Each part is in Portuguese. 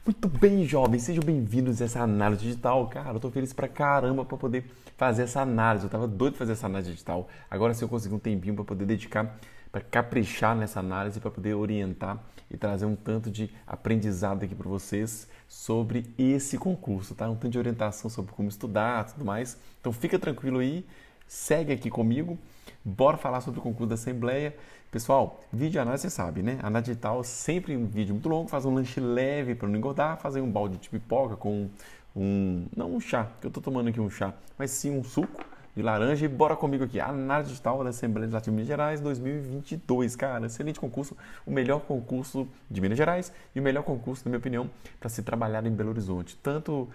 Muito bem, jovens, sejam bem-vindos a essa análise digital. Cara, eu tô feliz pra caramba pra poder fazer essa análise. Eu tava doido pra fazer essa análise digital. Agora sim eu consegui um tempinho pra poder dedicar, pra caprichar nessa análise, pra poder orientar e trazer um tanto de aprendizado aqui pra vocês sobre esse concurso, tá? Um tanto de orientação sobre como estudar, tudo mais. Então fica tranquilo aí, segue aqui comigo. Bora falar sobre o concurso da Assembleia. Pessoal, vídeo análise você sabe, né? Análise digital sempre um vídeo muito longo, faz um lanche leve para não engordar, fazer um balde de pipoca com não um chá, que eu tô tomando aqui um chá, mas sim um suco de laranja e bora comigo aqui. Análise digital da Assembleia Legislativa de Minas Gerais 2022, cara, excelente concurso, o melhor concurso de Minas Gerais e o melhor concurso, na minha opinião, para se trabalhar em Belo Horizonte, tanto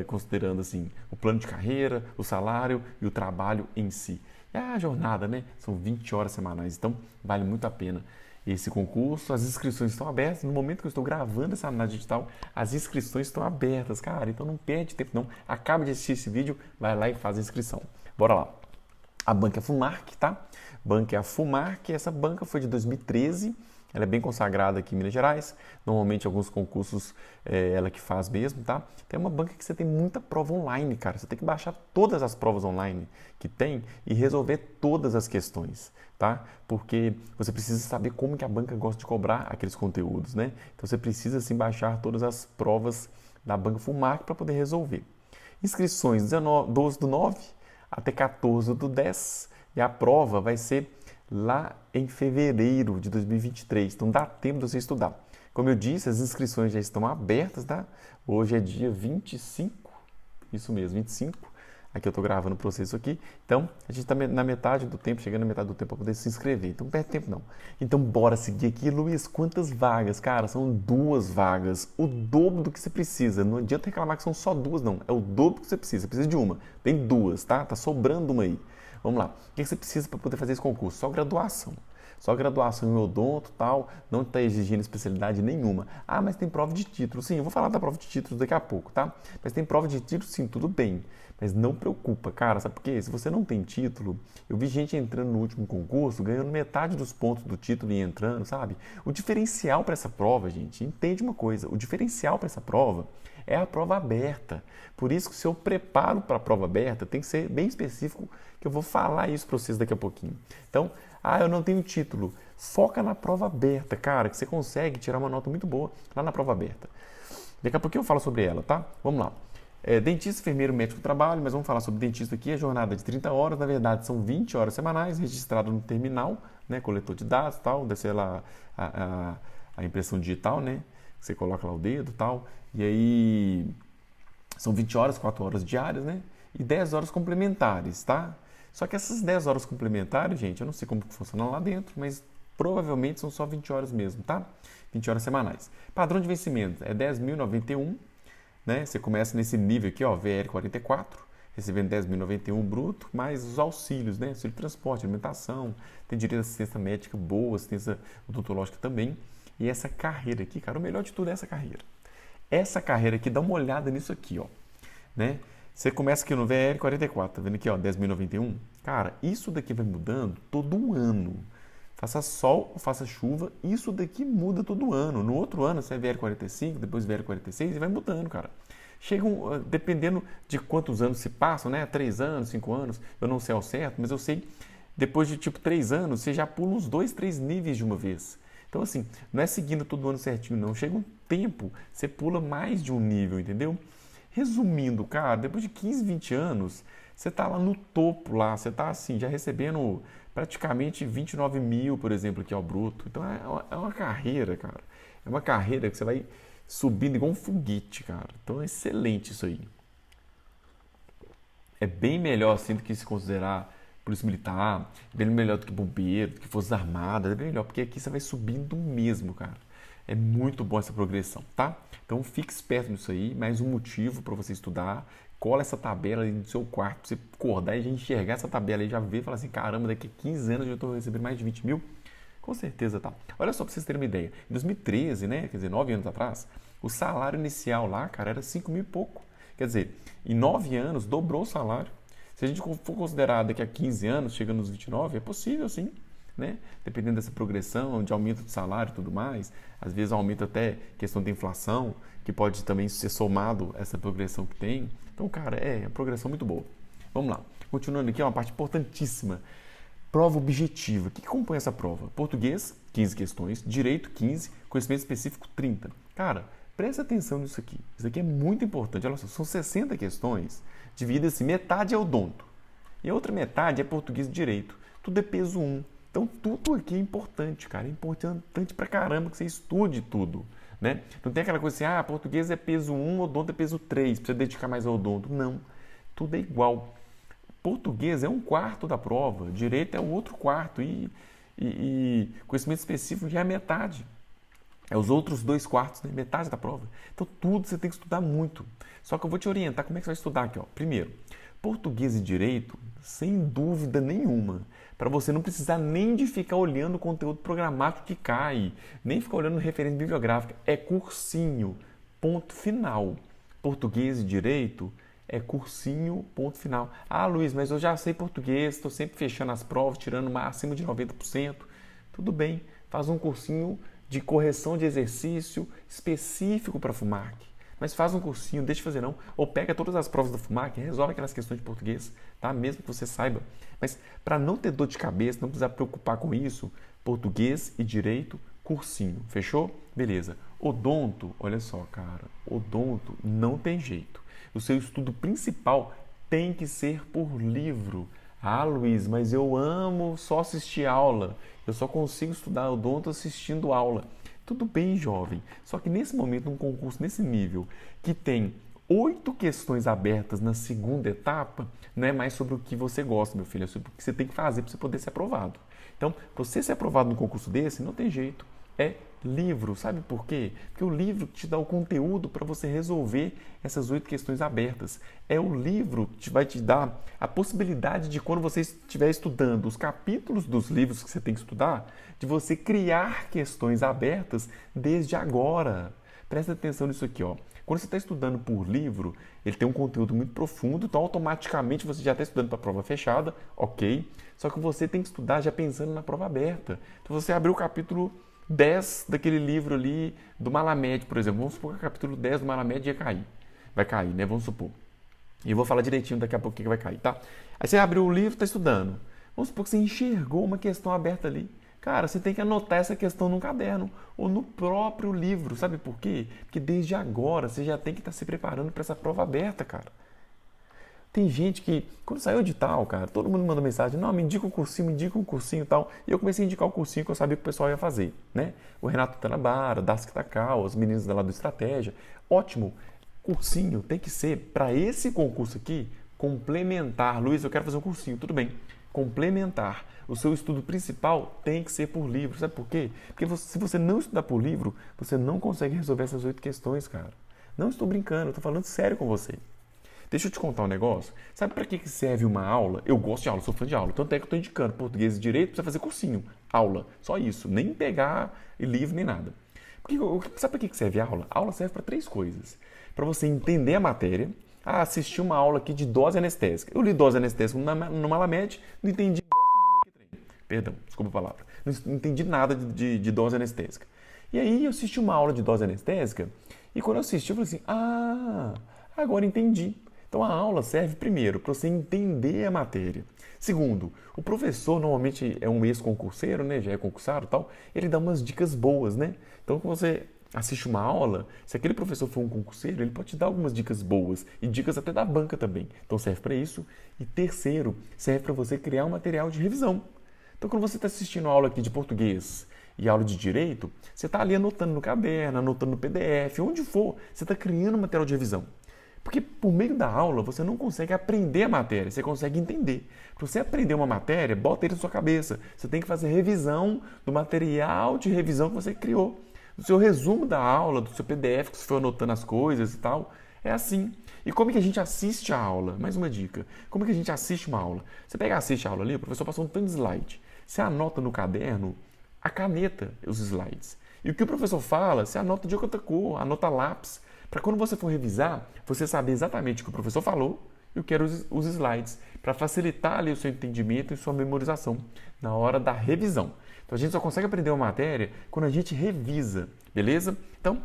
considerando assim o plano de carreira, o salário e o trabalho em si. É a jornada, né? São 20 horas semanais, então vale muito a pena esse concurso. As inscrições estão abertas. No momento que eu estou gravando essa análise digital, as inscrições estão abertas, cara. Então não perde tempo, não. Acaba de assistir esse vídeo, vai lá e faz a inscrição. Bora lá. A banca é a FUMARC, tá? Banca é a FUMARC. Essa banca foi de 2013. Ela é bem consagrada aqui em Minas Gerais. Normalmente, alguns concursos ela que faz mesmo, tá? Tem uma banca que você tem muita prova online, cara. Você tem que baixar todas as provas online que tem e resolver todas as questões, tá? Porque você precisa saber como que a banca gosta de cobrar aqueles conteúdos, né? Então, você precisa, sim, baixar todas as provas da banca FUMARC para poder resolver. Inscrições 12 do 9 até 14 do 10. E a prova vai ser lá em fevereiro de 2023. Então dá tempo de você estudar. Como eu disse, as inscrições já estão abertas, tá? Hoje é dia 25, isso mesmo, 25. Aqui eu estou gravando o processo aqui. Então, a gente está na metade do tempo, chegando na metade do tempo para poder se inscrever. Então, não perde tempo não. Então, bora seguir aqui. Luiz, quantas vagas? Cara, são 2 vagas. O dobro do que você precisa. Não adianta reclamar que são só 2, não. É o dobro que você precisa. Você precisa de uma. Tem 2, tá? Tá sobrando uma aí. Vamos lá. O que você precisa para poder fazer esse concurso? Só graduação. Só graduação em odonto, tal, não está exigindo especialidade nenhuma. Ah, mas tem prova de título. Sim, eu vou falar da prova de título daqui a pouco, tá? Mas tem prova de título, sim, tudo bem. Mas não preocupa, cara, sabe por quê? Se você não tem título, eu vi gente entrando no último concurso, ganhando metade dos pontos do título e entrando, sabe? O diferencial para essa prova, gente, entende uma coisa, o diferencial para essa prova é a prova aberta. Por isso que o seu preparo para a prova aberta tem que ser bem específico, que eu vou falar isso para vocês daqui a pouquinho. Então, eu não tenho título. Foca na prova aberta, cara, que você consegue tirar uma nota muito boa lá na prova aberta. Daqui a pouquinho eu falo sobre ela, tá? Vamos lá. Dentista, enfermeiro, médico do trabalho, mas vamos falar sobre dentista aqui. A jornada de 30 horas, na verdade, são 20 horas semanais, registrado no terminal, né, coletor de dados, tal, deve ser lá a impressão digital, né? Você coloca lá o dedo, tal, e aí são 20 horas, 4 horas diárias, né? E 10 horas complementares, tá? Só que essas 10 horas complementares, gente, eu não sei como que funciona lá dentro, mas provavelmente são só 20 horas mesmo, tá? 20 horas semanais. Padrão de vencimento é 10.091, né? Você começa nesse nível aqui, ó, VL 44, recebendo 10.091 bruto, mais os auxílios, né? Auxílio de transporte, alimentação, tem direito à assistência médica boa, assistência odontológica também. E essa carreira aqui, cara, o melhor de tudo é essa carreira. Essa carreira aqui, dá uma olhada nisso aqui, ó, né? Você começa aqui no VL 44, tá vendo aqui, ó, 10.091? Cara, isso daqui vai mudando todo ano. Faça sol ou faça chuva, isso daqui muda todo ano. No outro ano você é VL 45, depois VL 46 e vai mudando, cara. Chegam, dependendo de quantos anos se passam, né? 3 anos, 5 anos, eu não sei ao certo, mas eu sei, depois de tipo 3 anos, você já pula uns 2, 3 níveis de uma vez. Então, assim, não é seguindo todo ano certinho, não. Chega um tempo, você pula mais de um nível, entendeu? Resumindo, cara, depois de 15, 20 anos, você está lá no topo, lá, você está assim, já recebendo praticamente 29 mil, por exemplo, aqui ao bruto. Então é uma carreira, cara. É uma carreira que você vai subindo igual um foguete, cara. Então é excelente isso aí. É bem melhor assim do que se considerar polícia militar, é bem melhor do que bombeiro, do que forças armadas, é bem melhor, porque aqui você vai subindo mesmo, cara. É muito bom essa progressão, tá? Então fique esperto nisso aí, mais um motivo para você estudar. Cola essa tabela aí no seu quarto, pra você acordar e já enxergar essa tabela aí, já ver e falar assim, caramba, daqui a 15 anos eu já estou recebendo mais de 20 mil. Com certeza, tá? Olha só para vocês terem uma ideia. Em 2013, né, quer dizer, 9 anos atrás, o salário inicial lá, cara, era 5 mil e pouco. Quer dizer, em 9 anos dobrou o salário. Se a gente for considerar daqui a 15 anos, chegando nos 29, é possível sim. né? Dependendo dessa progressão de aumento de salário e tudo mais, às vezes aumenta até questão da inflação, que pode também ser somado a essa progressão que tem. Então, cara, é uma progressão muito boa. Vamos lá. Continuando aqui, é uma parte importantíssima. Prova objetiva. O que compõe essa prova? Português, 15 questões. Direito, 15. Conhecimento específico, 30. Cara, presta atenção nisso aqui. Isso aqui é muito importante. Olha só, são 60 questões. Divididas assim, metade é odonto. E a outra metade é português e direito. Tudo é peso 1. Então, tudo aqui é importante, cara. É importante pra caramba que você estude tudo, né? Não tem aquela coisa assim, português é peso 1, odonto é peso 3. Precisa dedicar mais ao odonto. Não. Tudo é igual. Português é 1/4 da prova. Direito é o outro quarto. E conhecimento específico já é a metade. É os outros 2/4, né? Metade da prova. Então, tudo você tem que estudar muito. Só que eu vou te orientar como é que você vai estudar aqui, ó. Primeiro, português e direito, sem dúvida nenhuma, para você não precisar nem de ficar olhando o conteúdo programático que cai, nem ficar olhando referência bibliográfica. É cursinho, ponto final. Português e direito é cursinho, ponto final. Luiz, mas eu já sei português, estou sempre fechando as provas, tirando acima de 90%. Tudo bem, faz um cursinho de correção de exercício específico para a FUMAC. Mas faz um cursinho, deixa de fazer não. Ou pega todas as provas da FUMAC e resolve aquelas questões de português, tá? Mesmo que você saiba. Mas para não ter dor de cabeça, não precisar preocupar com isso, português e direito, cursinho. Fechou? Beleza. Odonto, olha só, cara. Odonto não tem jeito. O seu estudo principal tem que ser por livro. Luiz, mas eu amo só assistir aula. Eu só consigo estudar odonto assistindo aula. Tudo bem, jovem. Só que nesse momento, um concurso nesse nível, que tem 8 questões abertas na segunda etapa, não é mais sobre o que você gosta, meu filho. É sobre o que você tem que fazer para você poder ser aprovado. Então, para você ser aprovado num concurso desse, não tem jeito. É livro. Sabe por quê? Porque o livro te dá o conteúdo para você resolver essas 8 questões abertas. É o livro que vai te dar a possibilidade de, quando você estiver estudando os capítulos dos livros que você tem que estudar, de você criar questões abertas desde agora. Presta atenção nisso aqui, ó. Quando você está estudando por livro, ele tem um conteúdo muito profundo, então automaticamente você já está estudando para a prova fechada, ok. Só que você tem que estudar já pensando na prova aberta. Então você abriu o capítulo 10 daquele livro ali do Malamed, por exemplo. Vamos supor que o capítulo 10 do Malamed ia cair. Vai cair, né? Vamos supor. E eu vou falar direitinho daqui a pouco o que vai cair, tá? Aí você abriu o livro e está estudando. Vamos supor que você enxergou uma questão aberta ali. Cara, você tem que anotar essa questão num caderno ou no próprio livro. Sabe por quê? Porque desde agora você já tem que estar se preparando para essa prova aberta, cara. Tem gente que, quando saiu o edital, cara, todo mundo manda mensagem, não, me indica um cursinho e tal. E eu comecei a indicar o cursinho que eu sabia que o pessoal ia fazer, né? O Renato Tanabara, Dask Takal, as meninas lá do Estratégia. Ótimo, cursinho tem que ser, para esse concurso aqui, complementar. Luiz, eu quero fazer um cursinho, tudo bem. Complementar. O seu estudo principal tem que ser por livro. Sabe por quê? Porque se você não estudar por livro, você não consegue resolver essas 8 questões, cara. Não estou brincando, eu estou falando sério com você. Deixa eu te contar um negócio. Sabe para que serve uma aula? Eu gosto de aula, sou fã de aula. Tanto é que eu estou indicando português e direito para você fazer cursinho. Aula. Só isso. Nem pegar livro, nem nada. Sabe para que serve a aula? A aula serve para 3 coisas. Para você entender a matéria. Assisti uma aula aqui de dose anestésica. Eu li dose anestésica no Malamed, não entendi. Perdão, desculpa a palavra. Não entendi nada de dose anestésica. E aí eu assisti uma aula de dose anestésica e quando eu assisti eu falei assim, agora entendi. Então a aula serve primeiro para você entender a matéria. Segundo, o professor normalmente é um ex-concurseiro, né? Já é concursado e tal, ele dá umas dicas boas, né? Então quando você assiste uma aula, se aquele professor for um concurseiro, ele pode te dar algumas dicas boas e dicas até da banca também. Então serve para isso. E terceiro, serve para você criar um material de revisão. Então quando você está assistindo a aula aqui de português e aula de direito, você está ali anotando no caderno, anotando no PDF, onde for, você está criando um material de revisão. Porque por meio da aula você não consegue aprender a matéria, você consegue entender. Para você aprender uma matéria, bota ele na sua cabeça. Você tem que fazer revisão do material de revisão que você criou. Do seu resumo da aula, do seu PDF que você foi anotando as coisas e tal. É assim. E como é que a gente assiste a aula? Mais uma dica. Como é que a gente assiste uma aula? Você pega e assiste a aula ali, o professor passou um tanto de slide. Você anota no caderno a caneta, os slides. E o que o professor fala, você anota de outra cor, anota lápis. Para quando você for revisar, você saber exatamente o que o professor falou eu quero os slides, para facilitar ali o seu entendimento e sua memorização na hora da revisão. Então a gente só consegue aprender uma matéria quando a gente revisa, beleza? Então,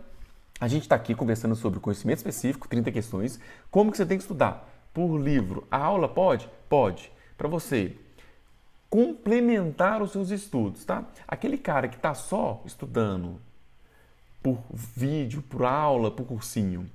a gente está aqui conversando sobre conhecimento específico, 30 questões. Como que você tem que estudar? Por livro. A aula pode? Pode. Para você complementar os seus estudos, tá? Aquele cara que está só estudando por vídeo, por aula, por cursinho,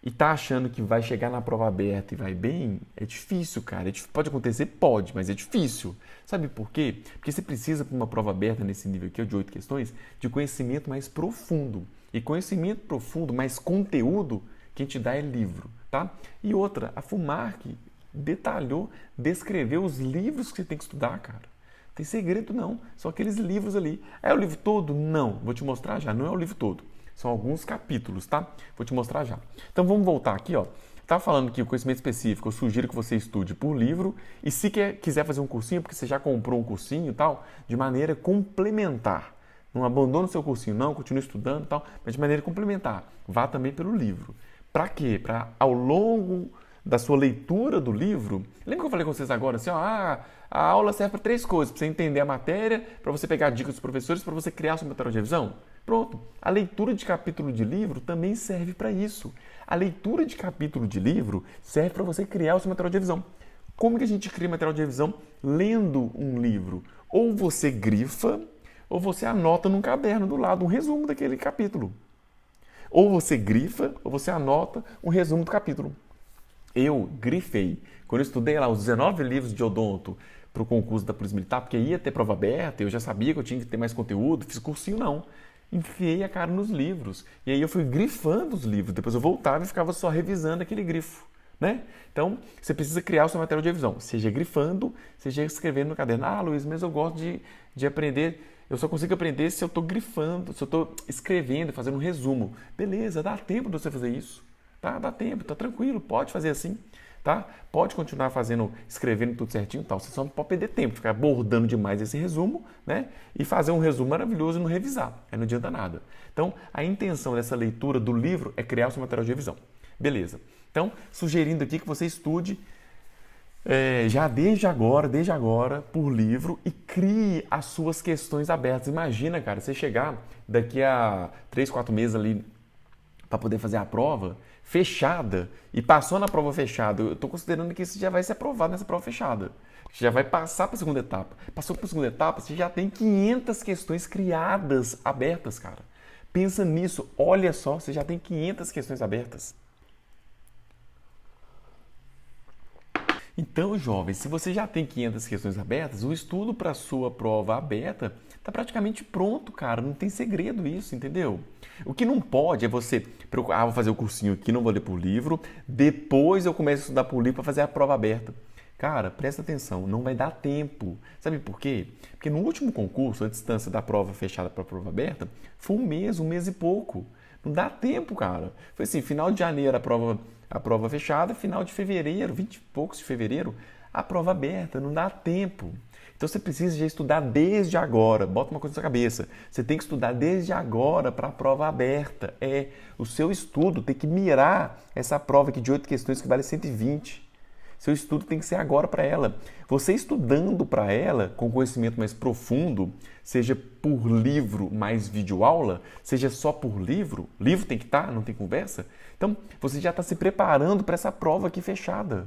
e tá achando que vai chegar na prova aberta e vai bem, é difícil, cara. Pode acontecer? Pode, mas é difícil. Sabe por quê? Porque você precisa, para uma prova aberta nesse nível aqui, de 8 questões, de conhecimento mais profundo. E conhecimento profundo, mais conteúdo, quem te dá é livro, tá? E outra, a FUMARC detalhou, descreveu os livros que você tem que estudar, cara. Não tem segredo não, são aqueles livros ali. É o livro todo? Não, vou te mostrar já, não é o livro todo. São alguns capítulos, tá? Vou te mostrar já. Então vamos voltar aqui, ó. Estava falando que o conhecimento específico, eu sugiro que você estude por livro e se quiser fazer um cursinho, porque você já comprou um cursinho e tal, de maneira complementar. Não abandone o seu cursinho, não, continue estudando e tal, mas de maneira complementar. Vá também pelo livro. Para quê? Para ao longo da sua leitura do livro, lembra que eu falei com vocês agora, assim, ó, a aula serve para 3 coisas, para você entender a matéria, para você pegar dicas dos professores, para você criar sua material de revisão. Pronto. A leitura de capítulo de livro também serve para isso. A leitura de capítulo de livro serve para você criar o seu material de revisão. Como que a gente cria material de revisão? Lendo um livro. Ou você grifa, ou você anota num caderno do lado um resumo daquele capítulo. Ou você grifa, ou você anota um resumo do capítulo. Eu grifei. Quando eu estudei lá os 19 livros de odonto para o concurso da Polícia Militar, porque ia ter prova aberta, eu já sabia que eu tinha que ter mais conteúdo, fiz cursinho não. Enfiei a cara nos livros. E aí eu fui grifando os livros. Depois eu voltava e ficava só revisando aquele grifo, né? Então, você precisa criar o seu material de revisão. Seja grifando, seja escrevendo no caderno. Ah, Luiz, mas eu gosto de aprender. Eu só consigo aprender se eu estou grifando, se eu estou escrevendo, fazendo um resumo. Beleza, dá tempo de você fazer isso. Tá? Dá tempo, tá tranquilo, pode fazer assim. Tá? Pode continuar fazendo, escrevendo tudo certinho e tal. Você só não pode perder tempo, ficar bordando demais esse resumo, né? E fazer um resumo maravilhoso e não revisar. Aí não adianta nada. Então, a intenção dessa leitura do livro é criar o seu material de revisão. Beleza. Então, sugerindo aqui que você estude já desde agora, por livro e crie as suas questões abertas. Imagina, cara, você chegar daqui a 3, 4 meses ali para poder fazer a prova fechada e passou na prova fechada. Eu estou considerando que você já vai ser aprovado nessa prova fechada. Você já vai passar para a segunda etapa. Passou para a segunda etapa, você já tem 500 questões criadas, abertas, cara. Pensa nisso. Olha só, você já tem 500 questões abertas. Então, jovens, se você já tem 500 questões abertas, o estudo para a sua prova aberta está praticamente pronto, cara. Não tem segredo isso, entendeu? O que não pode é você procurar, vou fazer o cursinho aqui, não vou ler por livro, depois eu começo a estudar por livro para fazer a prova aberta. Cara, presta atenção, não vai dar tempo. Sabe por quê? Porque no último concurso, a distância da prova fechada para a prova aberta foi um mês e pouco. Não dá tempo, cara. Foi assim, final de janeiro a prova fechada, final de fevereiro, 20 e poucos de fevereiro, a prova aberta, não dá tempo. Então você precisa já estudar desde agora, bota uma coisa na sua cabeça, você tem que estudar desde agora para a prova aberta. O seu estudo tem que mirar essa prova aqui de 8 questões que vale 120. Seu estudo tem que ser agora para ela. Você estudando para ela, com conhecimento mais profundo, seja por livro mais videoaula, seja só por livro tem que estar, não tem conversa. Então, você já está se preparando para essa prova aqui fechada.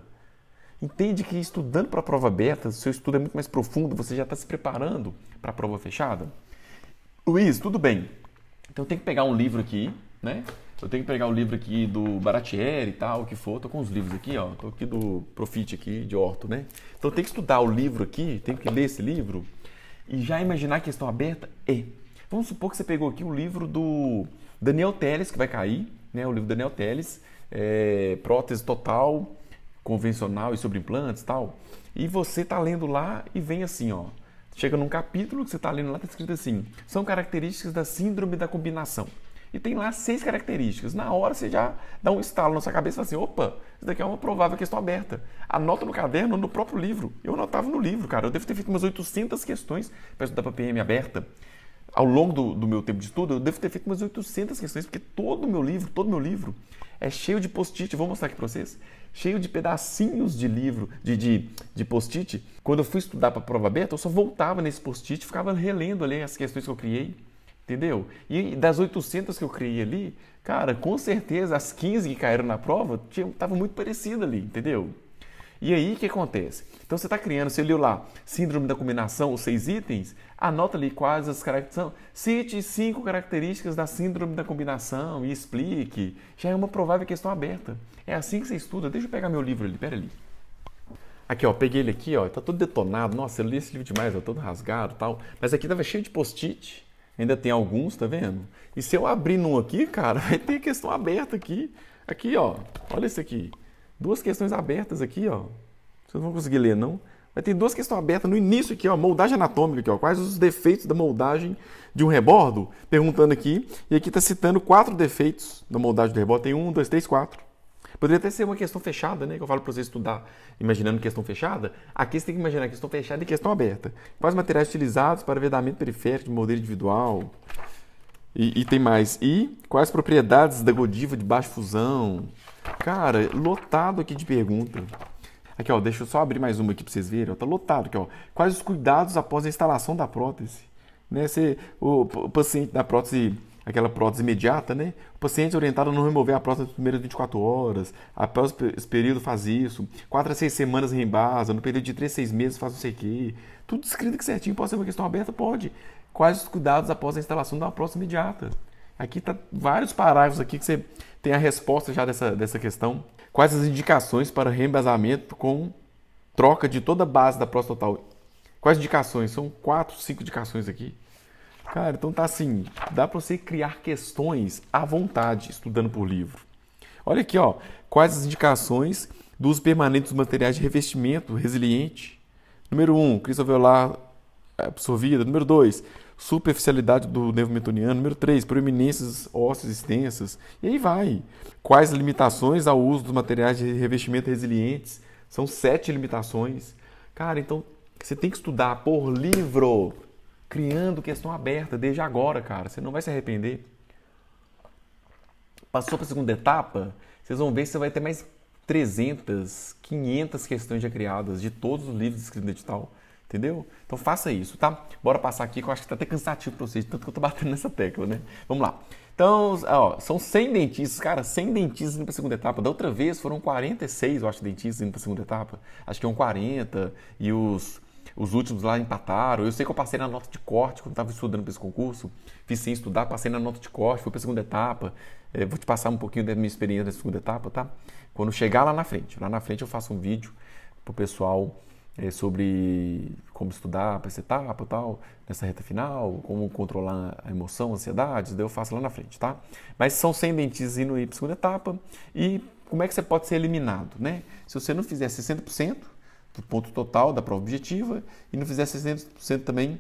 Entende que estudando para a prova aberta, seu estudo é muito mais profundo, você já está se preparando para a prova fechada? Luiz, tudo bem. Então, eu tenho que pegar um livro aqui, né? Eu tenho que pegar o livro aqui do Baratieri e tal, o que for. Tô com os livros aqui, ó. Tô aqui do Profit aqui, de Orto, né? Então, eu tenho que estudar o livro aqui, tenho que ler esse livro e já imaginar a questão aberta. Vamos supor que você pegou aqui o livro do Daniel Telles, que vai cair, né? O livro do Daniel Telles, prótese total, convencional e sobre implantes e tal. E você tá lendo lá e vem assim, ó. Chega num capítulo que você tá lendo lá, tá escrito assim: são características da síndrome da combinação. E tem lá 6 características. Na hora você já dá um estalo na sua cabeça e fala assim: opa, isso daqui é uma provável questão aberta. Anota no caderno ou no próprio livro. Eu anotava no livro, cara. Eu devo ter feito umas 800 questões para estudar para PM aberta. Ao longo do meu tempo de estudo, eu devo ter feito umas 800 questões, porque todo o meu livro é cheio de post-it, vou mostrar aqui para vocês. Cheio de pedacinhos de livro, de post-it. Quando eu fui estudar para a prova aberta, eu só voltava nesse post-it e ficava relendo ali as questões que eu criei. Entendeu? E das 800 que eu criei ali, cara, com certeza as 15 que caíram na prova estavam muito parecidas ali, entendeu? E aí, o que acontece? Então, você está criando, você leu lá, síndrome da combinação, os 6 itens, anota ali quais as características, cite 5 características da síndrome da combinação e explique. Já é uma provável questão aberta. É assim que você estuda. Deixa eu pegar meu livro ali, pera ali. Aqui, ó, peguei ele aqui, ó, tá todo detonado. Nossa, eu li esse livro demais, ó, todo rasgado e tal. Mas aqui tava cheio de post-it. Ainda tem alguns, tá vendo? E se eu abrir num aqui, cara, vai ter questão aberta aqui. Aqui, ó, olha isso aqui. 2 questões abertas aqui, ó. Vocês não vão conseguir ler, não. Vai ter 2 questões abertas no início aqui, ó. Moldagem anatômica aqui, ó. Quais os defeitos da moldagem de um rebordo? Perguntando aqui. E aqui tá citando 4 defeitos da moldagem do rebordo. Tem 1, 2, 3, 4. Poderia até ser uma questão fechada, né? Que eu falo para você estudar imaginando questão fechada. Aqui você tem que imaginar questão fechada e questão aberta. Quais materiais utilizados para vedamento periférico de modelo individual? E tem mais. E quais propriedades da Godiva de baixa fusão? Cara, lotado aqui de pergunta. Aqui, ó, deixa eu só abrir mais uma aqui para vocês verem. Ó, tá lotado aqui, ó. Quais os cuidados após a instalação da prótese? Né? O paciente da prótese, aquela prótese imediata, né? O paciente é orientado a não remover a prótese nas primeiras 24 horas. Após esse período faz isso. 4 a 6 semanas reembasa. No período de 3 a 6 meses faz não sei o quê. Tudo escrito aqui certinho. Pode ser uma questão aberta? Pode. Quais os cuidados após a instalação da prótese imediata? Aqui tá vários parágrafos aqui que você tem a resposta já dessa questão. Quais as indicações para reembasamento com troca de toda a base da prótese total? Quais indicações? São 4, 5 indicações aqui. Cara, então tá assim, dá para você criar questões à vontade estudando por livro. Olha aqui, ó, quais as indicações do uso permanente dos materiais de revestimento resiliente? Número 1, crista alveolar absorvida. Número 2, superficialidade do nervo mentoniano. Número 3, proeminências ósseas extensas. E aí vai. Quais limitações ao uso dos materiais de revestimento resilientes? São 7 limitações. Cara, então você tem que estudar por livro, criando questão aberta desde agora, cara. Você não vai se arrepender. Passou para a segunda etapa, vocês vão ver que você vai ter mais 300, 500 questões já criadas de todos os livros escritos no edital. Entendeu? Então faça isso, tá? Bora passar aqui que eu acho que tá até cansativo para vocês, tanto que eu tô batendo nessa tecla, né? Vamos lá. Então, ó, são 100 dentistas, cara, 100 dentistas indo para a segunda etapa. Da outra vez foram 46, eu acho, dentistas indo para a segunda etapa. Acho que iam 40 e os últimos lá empataram. Eu sei que eu passei na nota de corte quando estava estudando para esse concurso. Fiz sem estudar, passei na nota de corte, fui para a segunda etapa. Vou te passar um pouquinho da minha experiência na segunda etapa, tá? Quando chegar lá na frente eu faço um vídeo pro pessoal sobre como estudar para essa etapa e tal, nessa reta final, como controlar a emoção, a ansiedade, daí eu faço lá na frente, tá? Mas são 100 dentistas indo aí para a segunda etapa e como é que você pode ser eliminado, né? Se você não fizer 60% do ponto total da prova objetiva e não fizer 60% também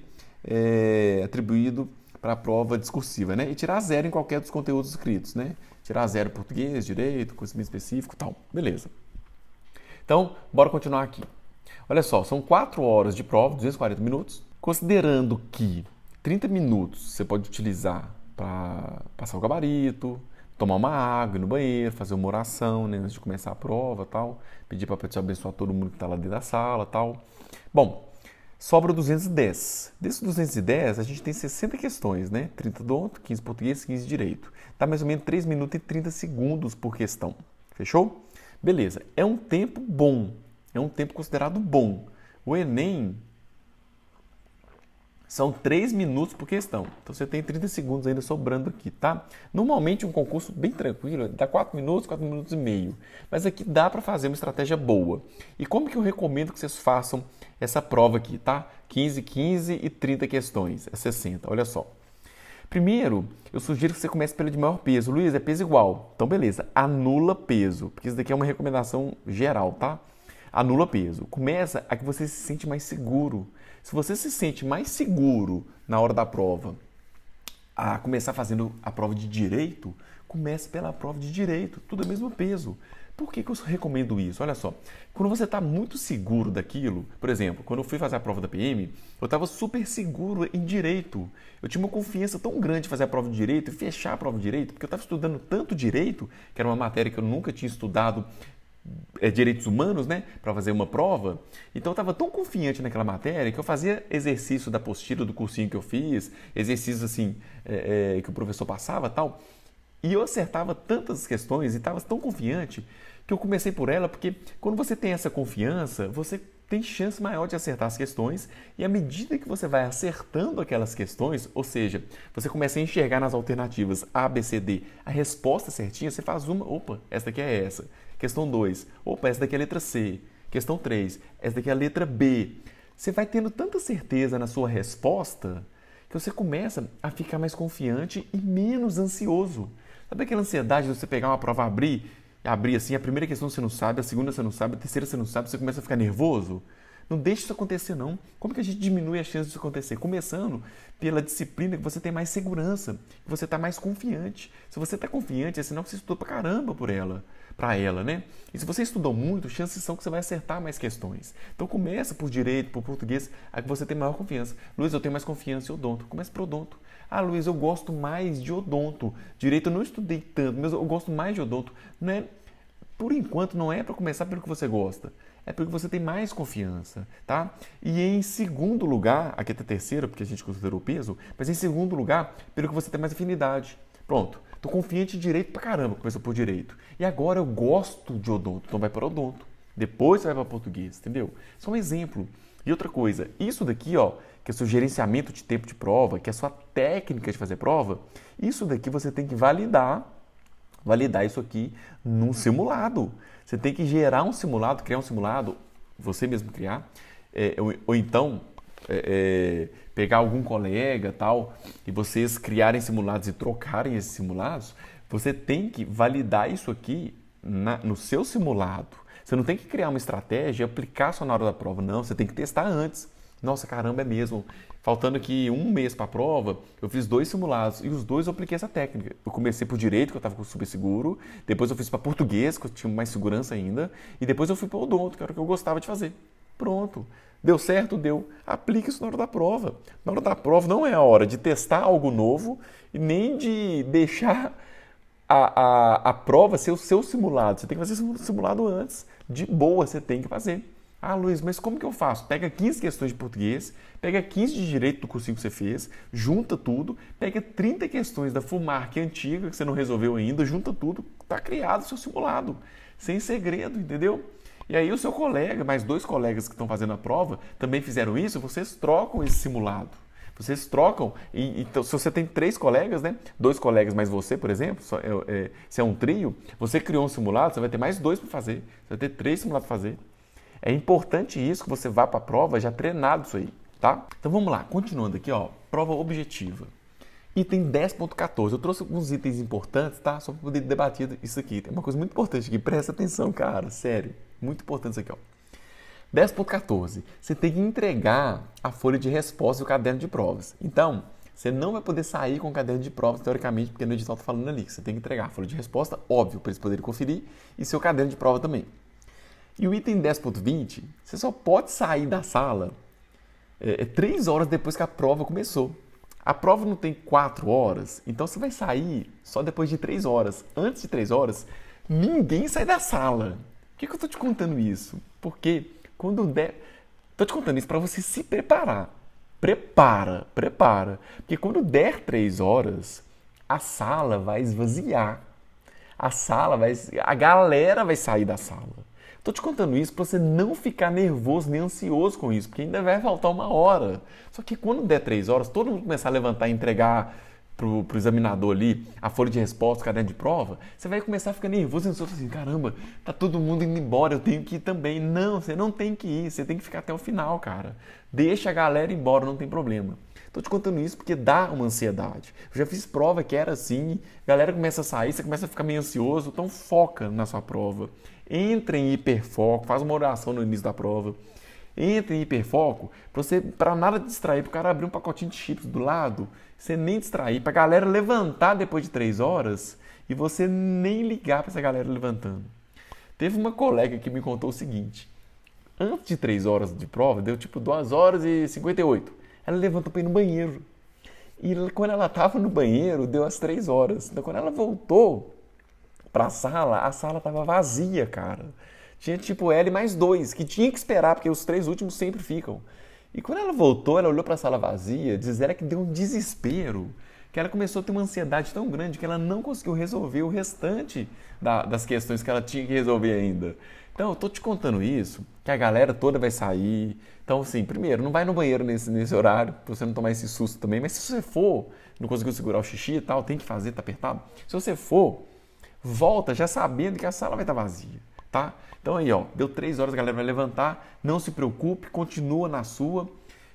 atribuído para a prova discursiva, né? E tirar 0 em qualquer dos conteúdos escritos, né? Tirar 0 em português, direito, conhecimento específico e tal, beleza. Então, bora continuar aqui. Olha só, são 4 horas de prova, 240 minutos. Considerando que 30 minutos você pode utilizar para passar o gabarito, tomar uma água, ir no banheiro, fazer uma oração, né, antes de começar a prova, tal, pedir para te abençoar todo mundo que está lá dentro da sala, tal. Bom, sobra 210. Desses 210, a gente tem 60 questões, né? 30 odonto, 15 português, 15 direito. Dá mais ou menos 3 minutos e 30 segundos por questão. Fechou? Beleza. É um tempo bom. É um tempo considerado bom. O Enem são 3 minutos por questão. Então você tem 30 segundos ainda sobrando aqui, tá? Normalmente um concurso bem tranquilo dá 4 minutos e meio. Mas aqui dá para fazer uma estratégia boa. E como que eu recomendo que vocês façam essa prova aqui, tá? 15, 15 e 30 questões. É 60, olha só. Primeiro, eu sugiro que você comece pela de maior peso. Luiz, é peso igual. Então beleza, anula peso. Porque isso daqui é uma recomendação geral, tá? Anula peso. Começa a que você se sente mais seguro. Se você se sente mais seguro na hora da prova, a começar fazendo a prova de direito, comece pela prova de direito, tudo é o mesmo peso. Por que eu recomendo isso? Olha só, quando você está muito seguro daquilo, por exemplo, quando eu fui fazer a prova da PM, eu estava super seguro em direito. Eu tinha uma confiança tão grande em fazer a prova de direito e fechar a prova de direito, porque eu estava estudando tanto direito, que era uma matéria que eu nunca tinha estudado, direitos humanos, né, para fazer uma prova. Então eu estava tão confiante naquela matéria que eu fazia exercício da apostila do cursinho que eu fiz, exercícios assim que o professor passava, tal. E eu acertava tantas questões e estava tão confiante que eu comecei por ela, porque quando você tem essa confiança, você tem chance maior de acertar as questões, e à medida que você vai acertando aquelas questões, ou seja, você começa a enxergar nas alternativas A, B, C, D a resposta certinha, você faz uma, opa, essa daqui é essa. Questão 2, opa, essa daqui é a letra C. Questão 3, essa daqui é a letra B. Você vai tendo tanta certeza na sua resposta que você começa a ficar mais confiante e menos ansioso. Sabe aquela ansiedade de você pegar uma prova, abrir assim, a primeira questão você não sabe, a segunda você não sabe, a terceira você não sabe, você começa a ficar nervoso? Não deixe isso acontecer, não. Como que a gente diminui a chance disso acontecer? Começando pela disciplina que você tem mais segurança, que você está mais confiante. Se você está confiante, é sinal que você estudou pra caramba para ela, né? E se você estudou muito, chances são que você vai acertar mais questões. Então começa por direito, por português, a que você tem maior confiança. Luiz, eu tenho mais confiança em odonto. Comece por odonto. Ah, Luiz, eu gosto mais de odonto. Direito eu não estudei tanto, mas eu gosto mais de odonto. Não é, por enquanto, não é para começar pelo que você gosta. É porque você tem mais confiança, tá? E em segundo lugar, aqui está terceiro, porque a gente considerou o peso, mas em segundo lugar, pelo que você tem mais afinidade. Pronto, tô confiante em direito pra caramba, começou por direito. E agora eu gosto de odonto, então vai para odonto. Depois você vai para português, entendeu? Só um exemplo. E outra coisa, isso daqui, ó, que é o seu gerenciamento de tempo de prova, que é a sua técnica de fazer prova, isso daqui você tem que validar isso aqui num simulado. Você tem que gerar um simulado, criar um simulado, você mesmo criar, ou então pegar algum colega tal, e vocês criarem simulados e trocarem esses simulados. Você tem que validar isso aqui no seu simulado. Você não tem que criar uma estratégia e aplicar só na hora da prova, não. Você tem que testar antes. Nossa, caramba, é mesmo. Faltando aqui um mês para a prova, eu fiz 2 simulados e os 2 eu apliquei essa técnica. Eu comecei por direito, que eu estava super seguro, depois eu fiz para português, que eu tinha mais segurança ainda, e depois eu fui para odonto, que era o que eu gostava de fazer. Pronto. Deu certo? Deu. Aplique isso na hora da prova. Na hora da prova não é a hora de testar algo novo e nem de deixar a prova ser o seu simulado. Você tem que fazer o simulado antes. De boa, você tem que fazer. Ah, Luiz, mas como que eu faço? Pega 15 questões de português, pega 15 de direito do cursinho que você fez, junta tudo, pega 30 questões da FUMARC antiga, que você não resolveu ainda, junta tudo, tá criado o seu simulado. Sem segredo, entendeu? E aí o seu colega, mais 2 colegas que estão fazendo a prova, também fizeram isso, vocês trocam esse simulado. Vocês trocam, então se você tem 3 colegas, né? 2 colegas mais você, por exemplo, se é um trio, você criou um simulado, você vai ter mais 2 para fazer, você vai ter 3 simulados para fazer. É importante isso, que você vá para a prova já treinado isso aí, tá? Então vamos lá, continuando aqui, ó, prova objetiva. Item 10.14, eu trouxe alguns itens importantes, tá? Só para poder debater isso aqui. Tem uma coisa muito importante aqui, presta atenção, cara, sério. Muito importante isso aqui, ó. 10.14, você tem que entregar a folha de resposta e o caderno de provas. Então, você não vai poder sair com o caderno de provas, teoricamente, porque no edital está falando ali que você tem que entregar a folha de resposta, óbvio, para eles poderem conferir, e seu caderno de prova também. E o item 10.20, você só pode sair da sala 3 horas depois que a prova começou. A prova não tem 4 horas, então você vai sair só depois de 3 horas. Antes de 3 horas, ninguém sai da sala. Por que eu estou te contando isso? Porque quando der... Estou te contando isso para você se preparar. Prepara. Porque quando der 3 horas, a sala vai esvaziar. A galera vai sair da sala. Estou te contando isso para você não ficar nervoso nem ansioso com isso, porque ainda vai faltar 1 hora. Só que quando der 3 horas, todo mundo começar a levantar e entregar pro examinador ali a folha de resposta, o caderno de prova, você vai começar a ficar nervoso e ansioso assim, caramba, tá todo mundo indo embora, eu tenho que ir também. Não, você não tem que ir, você tem que ficar até o final, cara. Deixa a galera ir embora, não tem problema. Estou te contando isso porque dá uma ansiedade. Eu já fiz prova que era assim, a galera começa a sair, você começa a ficar meio ansioso, então foca na sua prova. Entra em hiperfoco, faz uma oração no início da prova. Entra em hiperfoco para nada distrair, para o cara abrir um pacotinho de chips do lado, você nem distrair, para a galera levantar depois de 3 horas e você nem ligar para essa galera levantando. Teve uma colega que me contou o seguinte: antes de 3 horas de prova, deu tipo 2 horas e 58. Ela levantou para ir no banheiro. E quando ela estava no banheiro, deu as 3 horas. Então quando ela voltou para a sala estava vazia, cara. Tinha tipo ela e mais 2, que tinha que esperar, porque os 3 últimos sempre ficam. E quando ela voltou, ela olhou para a sala vazia, diz ela que deu um desespero, que ela começou a ter uma ansiedade tão grande que ela não conseguiu resolver o restante das questões que ela tinha que resolver ainda. Então, eu tô te contando isso, que a galera toda vai sair. Então, assim, primeiro, não vai no banheiro nesse horário, pra você não tomar esse susto também. Mas se você for, não conseguiu segurar o xixi e tal, tem que fazer, tá apertado. Se você for, volta já sabendo que a sala vai estar vazia, tá? Então aí, ó, deu 3 horas, a galera vai levantar, não se preocupe, continua na sua.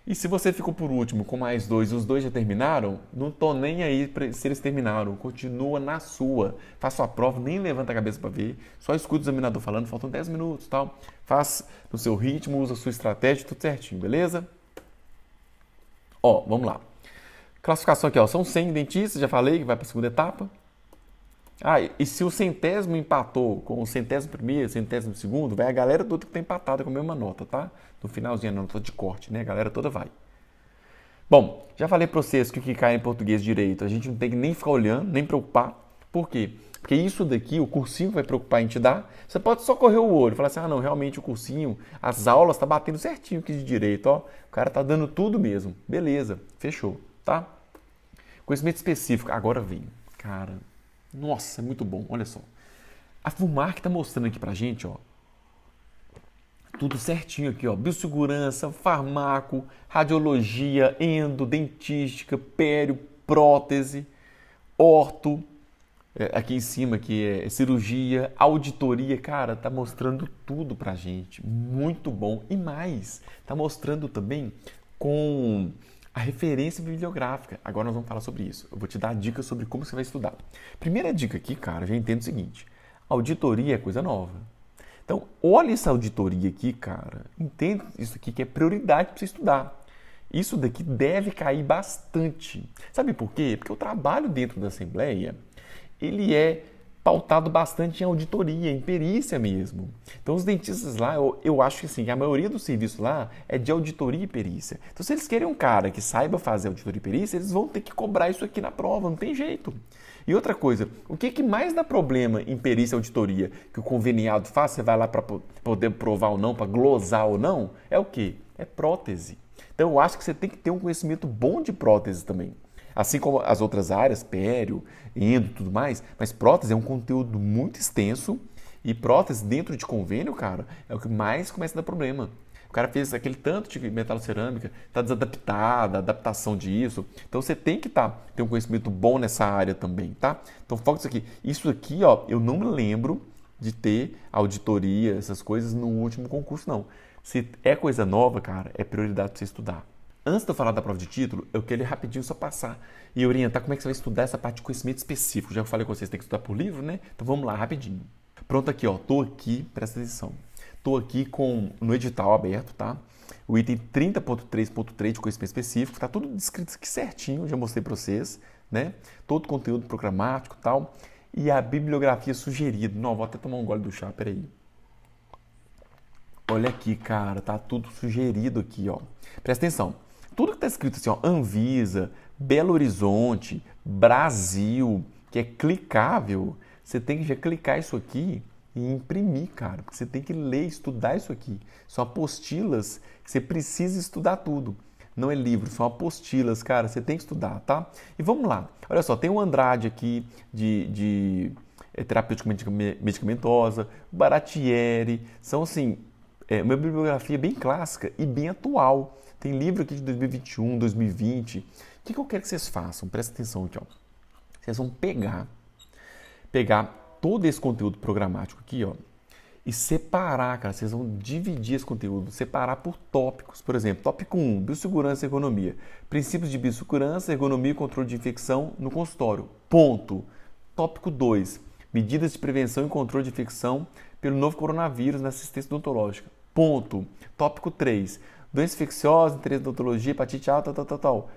E se você ficou por último com mais 2 e os 2 já terminaram, não tô nem aí se eles terminaram, continua na sua. Faça a prova, nem levanta a cabeça para ver, só escuta o examinador falando, faltam 10 minutos e tal. Faz no seu ritmo, usa a sua estratégia, tudo certinho, beleza? Ó, vamos lá. Classificação aqui, ó, são 100 dentistas, já falei que vai para a segunda etapa. Ah, e se o centésimo empatou com o centésimo primeiro, centésimo segundo, vai a galera toda que está empatada com a mesma nota, tá? No finalzinho, a nota de corte, né? A galera toda vai. Bom, já falei para vocês que o que cai em português direito, a gente não tem que nem ficar olhando, nem preocupar. Por quê? Porque isso daqui, o cursinho vai preocupar em te dar. Você pode só correr o olho e falar assim, ah não, realmente o cursinho, as aulas tá batendo certinho aqui de direito, ó. O cara tá dando tudo mesmo. Beleza, fechou, tá? Conhecimento específico, agora vem. Cara, nossa, é muito bom, olha só. A FUMARC está mostrando aqui pra gente, ó, tudo certinho aqui, ó, biossegurança, farmaco, radiologia, endo, dentística, pério, prótese, orto, aqui em cima que é cirurgia, auditoria, cara, tá mostrando tudo pra gente, muito bom. E mais, tá mostrando também com a referência bibliográfica. Agora nós vamos falar sobre isso. Eu vou te dar dicas sobre como você vai estudar. Primeira dica aqui, cara, já entendo o seguinte. Auditoria é coisa nova. Então, olha essa auditoria aqui, cara. Entende isso aqui que é prioridade para você estudar. Isso daqui deve cair bastante. Sabe por quê? Porque o trabalho dentro da Assembleia, ele é pautado bastante em auditoria, em perícia mesmo. Então, os dentistas lá, eu acho que assim, a maioria do serviço lá é de auditoria e perícia. Então, se eles querem um cara que saiba fazer auditoria e perícia, eles vão ter que cobrar isso aqui na prova, não tem jeito. E outra coisa, o que mais dá problema em perícia e auditoria que o conveniado faz, você vai lá para poder provar ou não, para glosar ou não, é o quê? É prótese. Então, eu acho que você tem que ter um conhecimento bom de prótese também. Assim como as outras áreas, pério, endo e tudo mais, mas prótese é um conteúdo muito extenso e prótese dentro de convênio, cara, é o que mais começa a dar problema. O cara fez aquele tanto de metalocerâmica, está desadaptada, adaptação disso. Então você tem que ter um conhecimento bom nessa área também, tá? Então foca nisso aqui. Isso aqui, ó, eu não me lembro de ter auditoria, essas coisas no último concurso, não. Se é coisa nova, cara, é prioridade para você estudar. Antes de eu falar da prova de título, eu queria rapidinho só passar e orientar como é que você vai estudar essa parte de conhecimento específico. Já falei com vocês, tem que estudar por livro, né? Então vamos lá, rapidinho. Pronto aqui, ó. Tô aqui, presta atenção. Tô aqui no edital aberto, tá? O item 30.3.3 de conhecimento específico, tá tudo descrito aqui certinho, já mostrei para vocês, né? Todo o conteúdo programático e tal. E a bibliografia sugerida. Não, vou até tomar um gole do chá, peraí. Olha aqui, cara, tá tudo sugerido aqui, ó. Presta atenção. Tudo que está escrito assim, ó, Anvisa, Belo Horizonte, Brasil, que é clicável, você tem que já clicar isso aqui e imprimir, cara, porque você tem que ler, estudar isso aqui. São apostilas que você precisa estudar tudo. Não é livro, são apostilas, cara, você tem que estudar, tá? E vamos lá. Olha só, tem o Andrade aqui de terapêutica medicamentosa, Baratieri, são assim, uma bibliografia bem clássica e bem atual. Tem livro aqui de 2021, 2020. O que eu quero que vocês façam? Presta atenção aqui, ó. Vocês vão pegar todo esse conteúdo programático aqui, ó, e separar, cara. Vocês vão dividir esse conteúdo, separar por tópicos. Por exemplo, tópico 1, biossegurança e ergonomia. Princípios de biossegurança, ergonomia e controle de infecção no consultório. Ponto. Tópico 2, medidas de prevenção e controle de infecção pelo novo coronavírus na assistência odontológica. Ponto. Tópico 3, doença infecciosa, interesse da odontologia, hepatite alta, tal.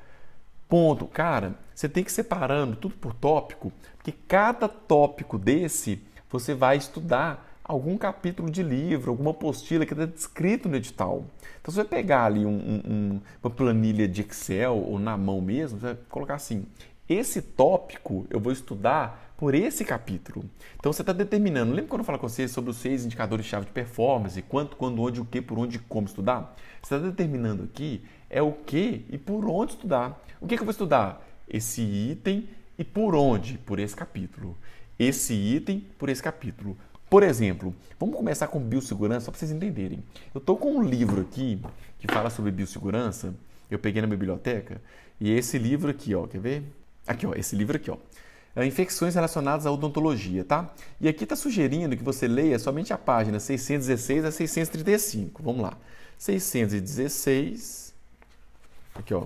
Ponto. Cara, você tem que ir separando tudo por tópico, porque cada tópico desse você vai estudar algum capítulo de livro, alguma apostila que está descrito no edital. Então, você vai pegar ali uma planilha de Excel ou na mão mesmo, você vai colocar assim, esse tópico eu vou estudar por esse capítulo. Então, você está determinando, lembra quando eu falo com você sobre os 6 indicadores-chave de performance, quanto, quando, onde, o que, por onde e como estudar? Você está determinando aqui é o que e por onde estudar. O que eu vou estudar? Esse item e por onde? Por esse capítulo. Esse item por esse capítulo. Por exemplo, vamos começar com biossegurança, só para vocês entenderem. Eu estou com um livro aqui que fala sobre biossegurança, eu peguei na minha biblioteca, e é esse livro aqui, ó, quer ver? Aqui, ó, esse livro aqui, ó. Infecções relacionadas à odontologia, tá? E aqui está sugerindo que você leia somente a página 616 a 635. Vamos lá. 616. Aqui, ó.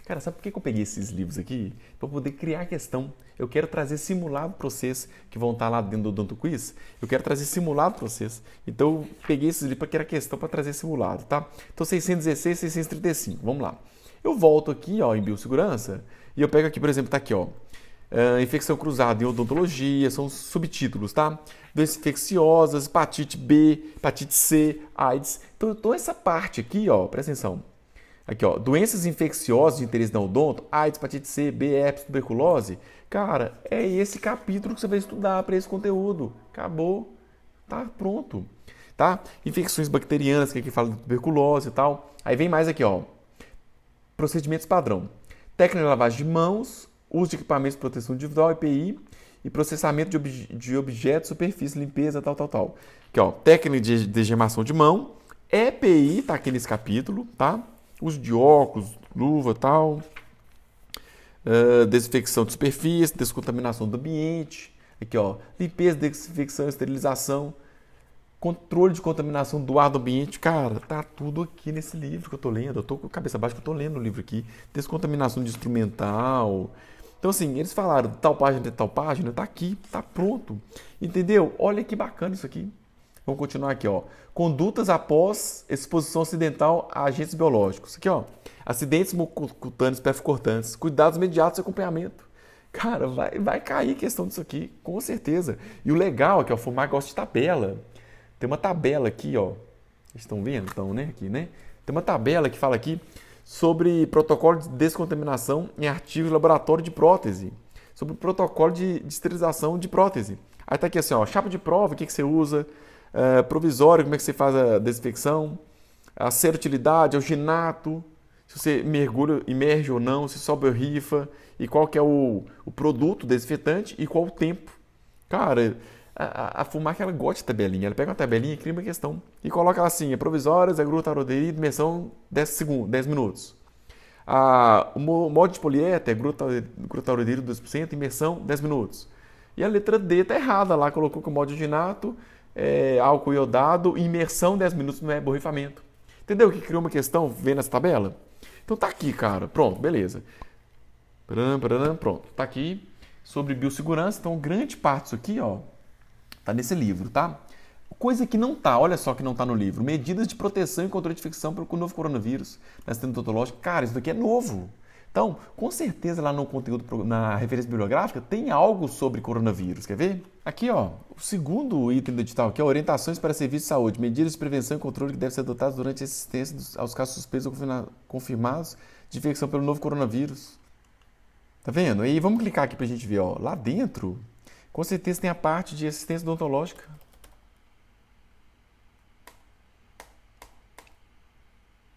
Cara, sabe por que eu peguei esses livros aqui? Para poder criar questão. Eu quero trazer simulado para vocês que vão estar lá dentro do Odonto Quiz. Eu quero trazer simulado para vocês. Então, eu peguei esses livros para criar questão para trazer simulado, tá? Então, 616, 635. Vamos lá. Eu volto aqui, ó, em biossegurança e eu pego aqui, por exemplo, tá aqui, ó. Infecção cruzada em odontologia, são subtítulos, tá? Doenças infecciosas, hepatite B, hepatite C, AIDS. Então, toda essa parte aqui, ó, presta atenção. Aqui, ó, doenças infecciosas de interesse da odonto, AIDS, hepatite C, B, herpes, tuberculose. Cara, é esse capítulo que você vai estudar para esse conteúdo. Acabou. Tá pronto. Tá? Infecções bacterianas, que aqui fala de tuberculose e tal. Aí vem mais aqui, ó. Procedimentos padrão. Técnica de lavagem de mãos, uso de equipamentos de proteção individual, EPI, e processamento de objetos, superfície, limpeza, tal. Aqui, ó, técnica de degemação de mão, EPI, tá aqui nesse capítulo, tá? Uso de óculos, luva, tal. Desinfecção de superfície, descontaminação do ambiente. Aqui, ó, limpeza, desinfecção, esterilização. Controle de contaminação do ar do ambiente. Cara, tá tudo aqui nesse livro que eu tô lendo. Eu tô com a cabeça baixa que eu tô lendo o livro aqui. Descontaminação de instrumental. Então, assim, eles falaram tal página, tá aqui, tá pronto. Entendeu? Olha que bacana isso aqui. Vamos continuar aqui, ó. Condutas após exposição acidental a agentes biológicos. Aqui, ó. Acidentes mucocutâneos perfurocortantes. Cuidados imediatos e acompanhamento. Cara, vai cair questão disso aqui, com certeza. E o legal é que o Fumar gosta de tabela. Tem uma tabela aqui, ó. Vocês estão vendo? Estão, né? Aqui, né? Tem uma tabela que fala aqui sobre protocolo de descontaminação em artigos de laboratório de prótese. Sobre o protocolo de esterilização de prótese. Aí tá aqui assim, ó. Chapa de prova, o que você usa? Provisório, como é que você faz a desinfecção? A serotilidade, alginato. Se você mergulha, imerge ou não, se sobe ou rifa. E qual que é o produto desinfetante e qual o tempo. Cara... A Fumac, ela gosta de tabelinha. Ela pega uma tabelinha e cria uma questão. E coloca ela assim, provisórias, glutaroderida, imersão 10 segundos, 10 minutos. O molde de poliéter, glutaroderida 2%, imersão 10 minutos. E a letra D tá errada lá, colocou que o molde alginato, álcool iodado, imersão 10 minutos não é borrifamento. Entendeu que criou uma questão vendo essa tabela? Então tá aqui, cara. Pronto, beleza. Pronto, tá aqui sobre biossegurança. Então grande parte disso aqui, ó, tá nesse livro, tá? Coisa que não tá, olha só que não tá no livro. Medidas de proteção e controle de infecção pelo novo coronavírus na assistência odontológica. Cara, isso daqui é novo. Então, com certeza lá no conteúdo, na referência bibliográfica, tem algo sobre coronavírus. Quer ver? Aqui, ó, o segundo item do edital aqui é orientações para serviços de saúde, medidas de prevenção e controle que devem ser adotadas durante a assistência aos casos suspeitos ou confirmados de infecção pelo novo coronavírus. Tá vendo? E vamos clicar aqui pra gente ver, ó, lá dentro... Com certeza tem a parte de assistência odontológica.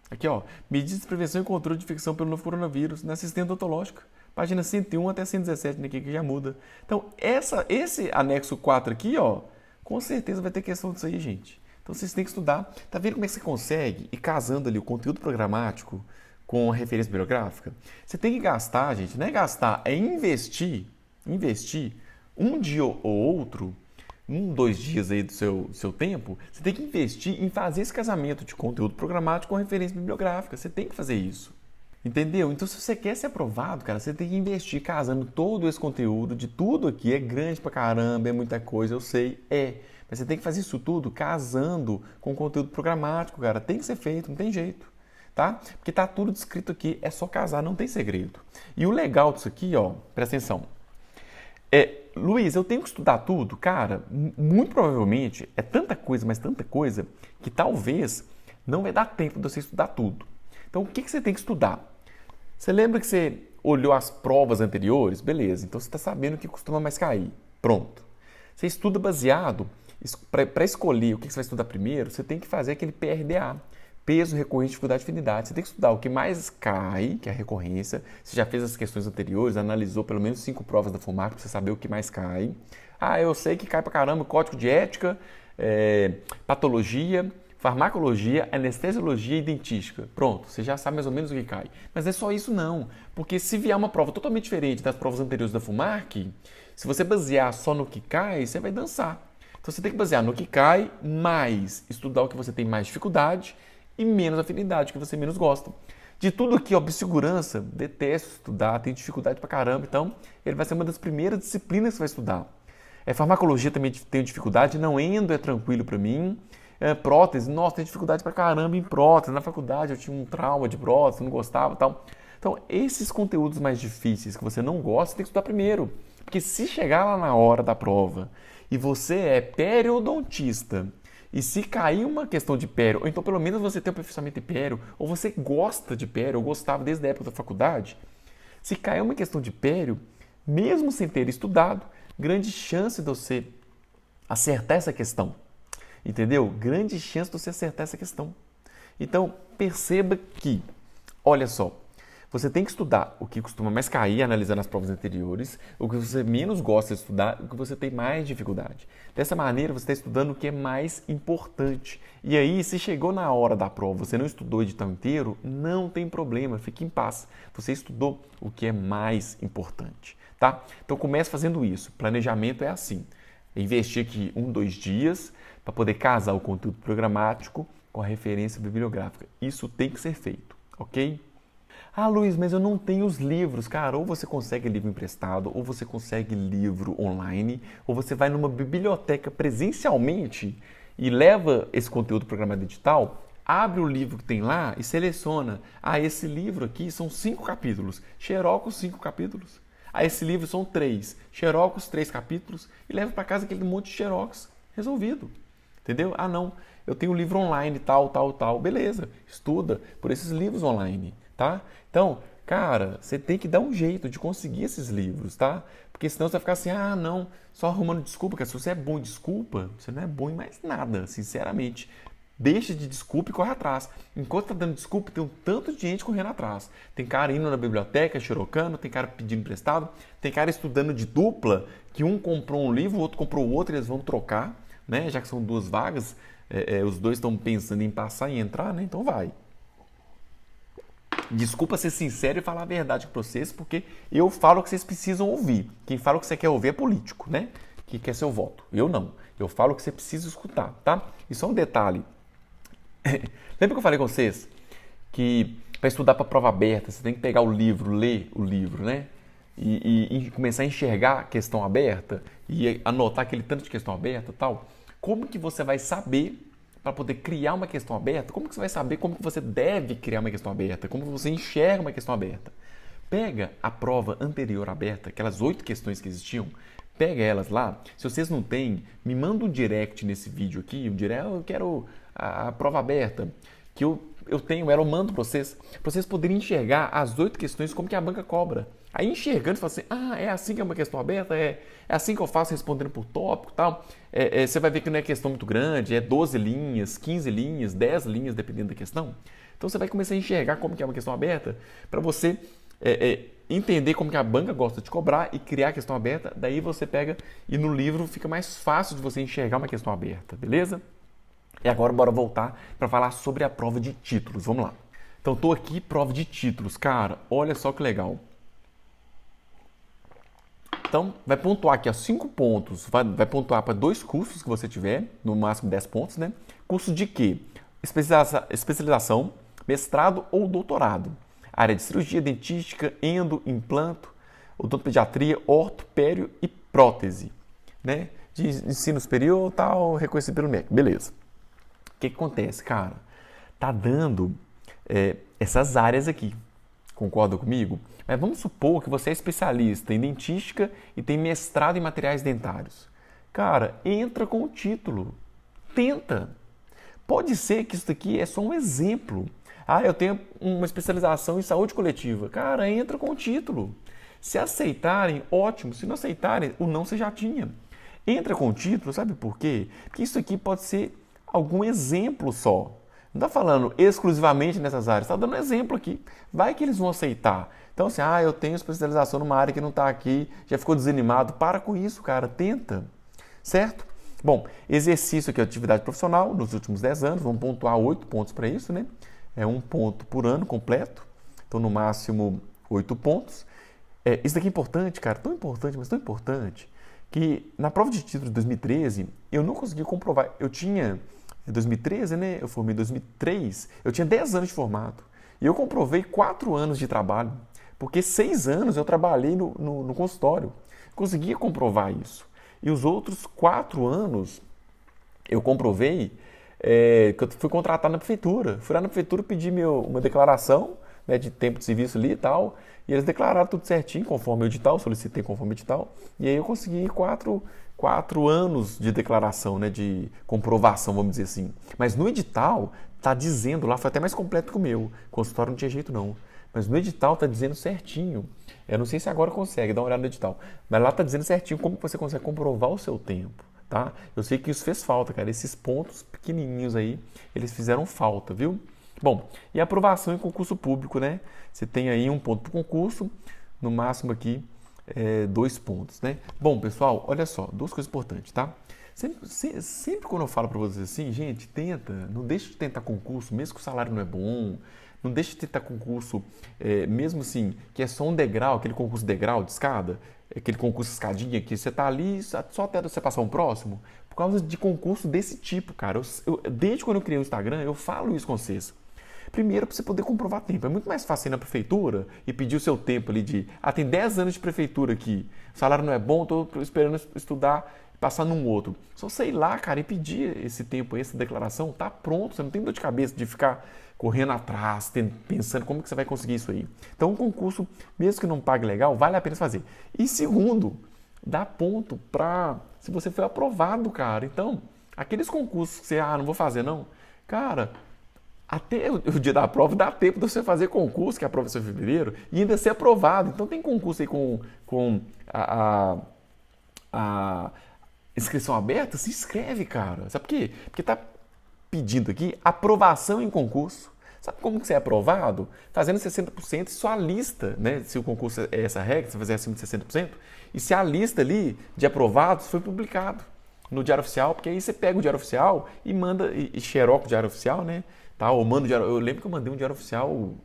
Aqui, ó. Medidas de prevenção e controle de infecção pelo novo coronavírus na assistência odontológica. Página 101 até 117, né, que já muda. Então, esse anexo 4 aqui, ó, com certeza vai ter questão disso aí, gente. Então, vocês têm que estudar. Tá vendo como é que você consegue ir casando ali o conteúdo programático com a referência bibliográfica? Você tem que gastar, gente. Não é gastar, é investir um dia ou outro, 2 dias aí do seu tempo, você tem que investir em fazer esse casamento de conteúdo programático com referência bibliográfica. Você tem que fazer isso. Entendeu? Então, se você quer ser aprovado, cara, você tem que investir casando todo esse conteúdo de tudo aqui. É grande pra caramba, é muita coisa, eu sei, Mas você tem que fazer isso tudo casando com conteúdo programático, cara. Tem que ser feito, não tem jeito. tá? Porque tá tudo descrito aqui, é só casar, não tem segredo. E o legal disso aqui, ó, presta atenção. Luiz, eu tenho que estudar tudo? Cara, muito provavelmente é tanta coisa, mas tanta coisa, que talvez não vai dar tempo de você estudar tudo. Então, o que você tem que estudar? Você lembra que você olhou as provas anteriores? Beleza, então você está sabendo o que costuma mais cair. Pronto. Você estuda baseado, para escolher o que você vai estudar primeiro, você tem que fazer aquele PRDA. Peso, recorrente, dificuldade, afinidade. Você tem que estudar o que mais cai, que é a recorrência. Você já fez as questões anteriores, analisou pelo menos 5 provas da FUMAC para você saber o que mais cai. Ah, eu sei que cai pra caramba código de ética, patologia, farmacologia, anestesiologia e dentística. Pronto, você já sabe mais ou menos o que cai. Mas não é só isso não, porque se vier uma prova totalmente diferente das provas anteriores da FUMAC, se você basear só no que cai, você vai dançar. Então você tem que basear no que cai, mais estudar o que você tem mais dificuldade e menos afinidade, que você menos gosta. De tudo aqui, ó, biossegurança, detesto estudar, tenho dificuldade pra caramba, então ele vai ser uma das primeiras disciplinas que você vai estudar. Farmacologia também tenho dificuldade, não endo é tranquilo pra mim. Prótese, nossa, tenho dificuldade pra caramba em prótese, na faculdade eu tinha um trauma de prótese, não gostava e tal. Então, esses conteúdos mais difíceis que você não gosta, você tem que estudar primeiro. Porque se chegar lá na hora da prova e você é periodontista, e se cair uma questão de pério, ou então pelo menos você tem um aperfeiçoamento de pério, ou você gosta de pério, ou gostava desde a época da faculdade, se cair uma questão de pério, mesmo sem ter estudado, grande chance de você acertar essa questão. Entendeu? Grande chance de você acertar essa questão. Então, perceba que, olha só, você tem que estudar o que costuma mais cair, analisando as provas anteriores, o que você menos gosta de estudar, o que você tem mais dificuldade. Dessa maneira, você está estudando o que é mais importante. E aí, se chegou na hora da prova, você não estudou o edital inteiro, não tem problema, fique em paz. Você estudou o que é mais importante, tá? Então, comece fazendo isso. Planejamento é assim. Investir aqui 2 dias para poder casar o conteúdo programático com a referência bibliográfica. Isso tem que ser feito, ok? Ah, Luiz, mas eu não tenho os livros. Cara, ou você consegue livro emprestado, ou você consegue livro online, ou você vai numa biblioteca presencialmente e leva esse conteúdo programado digital, abre o livro que tem lá e seleciona. Ah, esse livro aqui são 5 capítulos. Xerox, 5 capítulos. Ah, esse livro são 3. Xerox, 3 capítulos. E leva para casa aquele monte de Xerox. Resolvido. Entendeu? Ah, não. Eu tenho um livro online, tal, tal, tal. Beleza. Estuda por esses livros online. Tá? Então, cara, você tem que dar um jeito de conseguir esses livros, tá? Porque senão você vai ficar assim, ah, não, só arrumando desculpa, porque se você é bom em desculpa, você não é bom em mais nada, sinceramente. Deixa de desculpa e corre atrás. Enquanto tá dando desculpa, tem um tanto de gente correndo atrás. Tem cara indo na biblioteca, xerocando, tem cara pedindo emprestado, tem cara estudando de dupla, que um comprou um livro, o outro comprou o outro, eles vão trocar, né? Já que são 2 vagas, os dois estão pensando em passar e entrar, né? Então vai. Desculpa ser sincero e falar a verdade para vocês, porque eu falo o que vocês precisam ouvir. Quem fala o que você quer ouvir é político, né? Que quer seu voto. Eu não. Eu falo o que você precisa escutar, tá? E só um detalhe. Lembra que eu falei com vocês que para estudar para prova aberta, você tem que pegar o livro, ler o livro, né? E começar a enxergar a questão aberta e anotar aquele tanto de questão aberta e tal. Como que você vai saber para poder criar uma questão aberta? Como que você vai saber como que você deve criar uma questão aberta? Como que você enxerga uma questão aberta? Pega a prova anterior aberta, aquelas 8 questões que existiam, pega elas lá. Se vocês não têm, me manda um direct nesse vídeo aqui, um direct, eu quero a prova aberta, que eu eu mando para vocês poderem enxergar as 8 questões como que a banca cobra. Aí enxergando, você fala assim, ah, é assim que é uma questão aberta, é assim que eu faço respondendo por tópico e tal. Você vai ver que não é questão muito grande, é 12 linhas, 15 linhas, 10 linhas, dependendo da questão. Então você vai começar a enxergar como que é uma questão aberta para você entender como que a banca gosta de cobrar e criar a questão aberta. Daí você pega e no livro fica mais fácil de você enxergar uma questão aberta, beleza? E agora bora voltar para falar sobre a prova de títulos. Vamos lá. Então estou aqui, prova de títulos. Cara, olha só que legal. Então, vai pontuar aqui 5 pontos, vai pontuar para 2 cursos que você tiver, no máximo 10 pontos, né? Curso de quê? Especialização, mestrado ou doutorado. Área de cirurgia, dentística, endo, implanto, odontopediatria, orto, pério e prótese, né? De ensino superior, tal, reconhecido pelo MEC. Beleza. O que acontece, cara? Tá dando essas áreas aqui. Concorda comigo? Mas vamos supor que você é especialista em dentística e tem mestrado em materiais dentários. Cara, entra com o título. Tenta. Pode ser que isso daqui é só um exemplo. Ah, eu tenho uma especialização em saúde coletiva. Cara, entra com o título. Se aceitarem, ótimo. Se não aceitarem, o não você já tinha. Entra com o título, sabe por quê? Porque isso aqui pode ser algum exemplo só. Não está falando exclusivamente nessas áreas, está dando um exemplo aqui. Vai que eles vão aceitar. Então, assim, eu tenho especialização numa área que não está aqui, já ficou desanimado. Para com isso, cara, tenta. Certo? Bom, exercício aqui, atividade profissional, nos últimos 10 anos, vamos pontuar 8 pontos para isso, né? É 1 ponto por ano completo, então no máximo 8 pontos. Isso daqui é importante, cara, tão importante, mas tão importante, que na prova de título de 2013, eu não consegui comprovar. Eu tinha, em 2013, né? Eu formei em 2003, eu tinha 10 anos de formado. E eu comprovei 4 anos de trabalho, porque 6 anos eu trabalhei no consultório. Conseguia comprovar isso. E os outros 4 anos eu comprovei que eu fui contratado na prefeitura. Fui lá na prefeitura pedir uma declaração, né, de tempo de serviço ali e tal. E eles declararam tudo certinho, conforme o edital, solicitei conforme o edital. E aí eu consegui 4 anos de declaração, né, de comprovação, vamos dizer assim. Mas no edital tá dizendo lá, foi até mais completo que o meu. O consultório não tinha jeito não. Mas no edital tá dizendo certinho. Eu não sei se agora consegue, dá uma olhada no edital. Mas lá tá dizendo certinho como você consegue comprovar o seu tempo, tá? Eu sei que isso fez falta, cara. Esses pontos pequenininhos aí, eles fizeram falta, viu? Bom, e aprovação em concurso público, né? Você tem aí 1 ponto por concurso, no máximo aqui 2 pontos, né? Bom, pessoal, olha só, 2 coisas importantes, tá? Sempre quando eu falo para vocês assim, gente, tenta, não deixe de tentar concurso, mesmo que o salário não é bom, não deixe de tentar concurso, mesmo assim, que é só um degrau, aquele concurso degrau de escada, aquele concurso escadinha que você está ali só até você passar um próximo, por causa de concurso desse tipo, cara. Desde quando eu criei o Instagram, eu falo isso com vocês. Primeiro, para você poder comprovar tempo. É muito mais fácil ir na prefeitura e pedir o seu tempo ali de... tem 10 anos de prefeitura aqui, o salário não é bom, estou esperando estudar, passar num outro. Só sei lá, cara, e pedir esse tempo aí, essa declaração, tá pronto. Você não tem dor de cabeça de ficar correndo atrás, pensando como que você vai conseguir isso aí. Então, um concurso, mesmo que não pague legal, vale a pena fazer. E segundo, dá ponto para se você foi aprovado, cara. Então, aqueles concursos que você, não vou fazer não. Cara, até o dia da prova dá tempo de você fazer concurso, que é a prova é em fevereiro, e ainda ser aprovado. Então, tem concurso aí com a inscrição aberta, se inscreve, cara. Sabe por quê? Porque tá pedindo aqui aprovação em concurso. Sabe como que você é aprovado? Fazendo 60% e sua lista, né? Se o concurso é essa regra, você fazer acima de 60%, e se a lista ali de aprovados foi publicado no Diário Oficial, porque aí você pega o Diário Oficial e manda, e xeroca o Diário Oficial, né? Tá? Ou manda o Diário, eu lembro que eu mandei um Diário Oficial